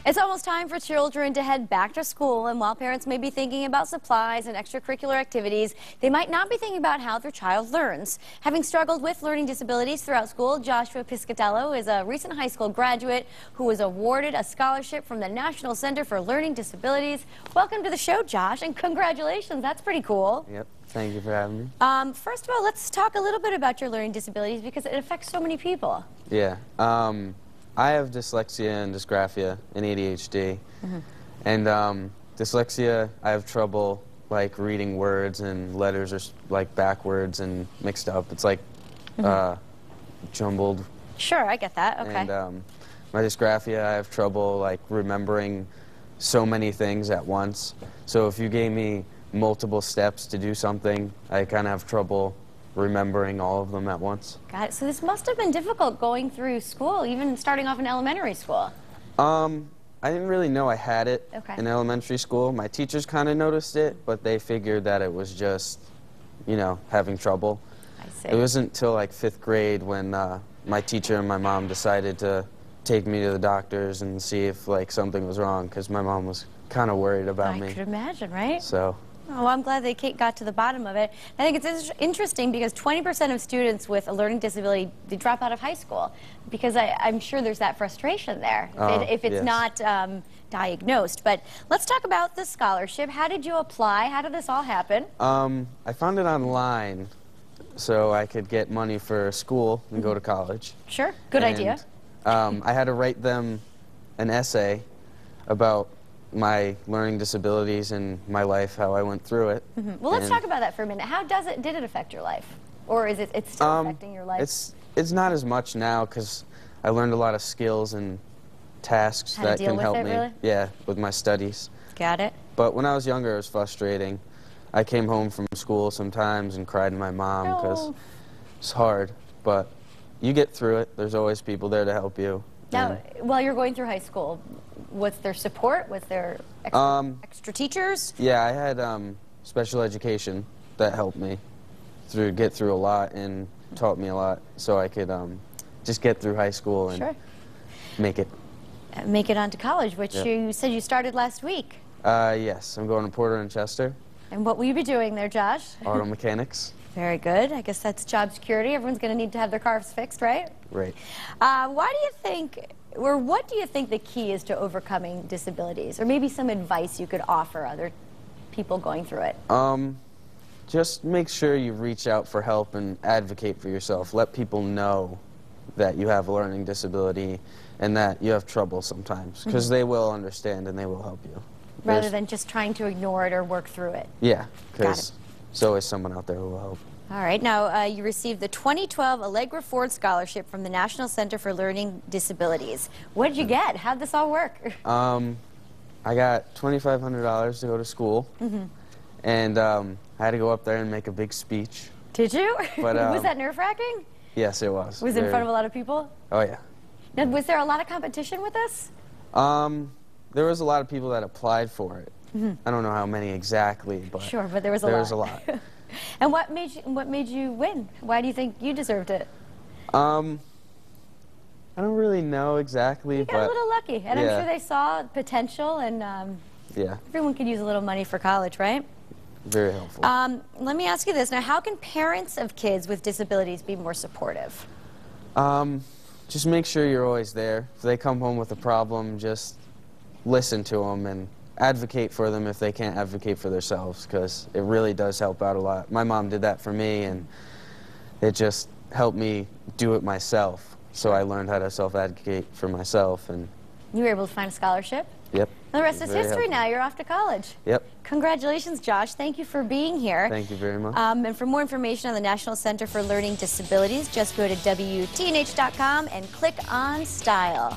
It's almost time for children to head back to school, and while parents may be thinking about supplies and extracurricular activities, they might not be thinking about how their child learns. Having struggled with learning disabilities throughout school, Joshua Piscatello is a recent high school graduate who was awarded a scholarship from the National Center for Learning Disabilities. Welcome to the show, Josh, and congratulations. That's pretty cool. Yep. Thank you for having me. First of all, let's talk a little bit about your learning disabilities because it affects so many people. Yeah. I have dyslexia and dysgraphia and ADHD. And dyslexia, I have trouble like reading words and letters are like backwards and mixed up. It's like jumbled. Sure, I get that. Okay. And my dysgraphia, I have trouble like remembering so many things at once. So if you gave me multiple steps to do something, I kind of have trouble remembering all of them at once. Got it. So this must have been difficult going through school, even starting off in elementary school. I didn't really know I had it in elementary school. My teachers kind of noticed it, but they figured that it was just, you know, having trouble. I see. It wasn't until like 5th grade when my teacher and my mom decided to take me to the doctors and see if like something was wrong, because my mom was kind of worried about me. I could imagine, right? So. Oh, I'm glad they got to the bottom of it. I think it's interesting because 20% of students with a learning disability, they drop out of high school because I'm sure there's that frustration there if it's not diagnosed. But let's talk about the scholarship. How did you apply? How did this all happen? I found it online so I could get money for school and go to college. Sure, good idea. I had to write them an essay about my learning disabilities and my life, how I went through it. Well, let's talk about that for a minute. How did it affect your life? Or is it's still affecting your life? It's not as much now because I learned a lot of skills and tasks that can help me. Really? Yeah, with my studies. Got it. But when I was younger, it was frustrating. I came home from school sometimes and cried to my mom because it's hard. But you get through it. There's always people there to help you. Now, while you're going through high school, was there support? Was there extra teachers? Yeah, I had special education that helped me get through a lot and taught me a lot, so I could just get through high school and make it. Make it onto college, which you said you started last week. Yes, I'm going to Porter and Chester. And what will you be doing there, Josh? Auto mechanics. Very good. I guess that's job security. Everyone's going to need to have their cars fixed, right? Right. Why do you think, or what do you think the key is to overcoming disabilities? Or maybe some advice you could offer other people going through it? Just make sure you reach out for help and advocate for yourself. Let people know that you have a learning disability and that you have trouble sometimes, because they will understand and they will help you. Rather than just trying to ignore it or work through it. Yeah, because there's always someone out there who will help. All right. Now, you received the 2012 Allegra Ford Scholarship from the National Center for Learning Disabilities. What did you get? How'd this all work? I got $2,500 to go to school, and I had to go up there and make a big speech. Did you? But, was that nerve-wracking? Yes, it was. Was it in front of a lot of people? Oh, yeah. Now, was there a lot of competition with this? There was a lot of people that applied for it. I don't know how many exactly, but sure, but there was a lot. There was a lot. And what made you win? Why do you think you deserved it? I don't really know exactly. You got a little lucky, and I'm sure they saw potential, and everyone could use a little money for college, right? Very helpful. Let me ask you this. Now, how can parents of kids with disabilities be more supportive? Just make sure you're always there. If they come home with a problem, just listen to them and advocate for them if they can't advocate for themselves, because it really does help out a lot. My mom did that for me, and it just helped me do it myself. So I learned how to self-advocate for myself. And you were able to find a scholarship? Yep. And the rest is history now. You're off to college. Yep. Congratulations, Josh. Thank you for being here. Thank you very much. And for more information on the National Center for Learning Disabilities, just go to WTNH.com and click on Style.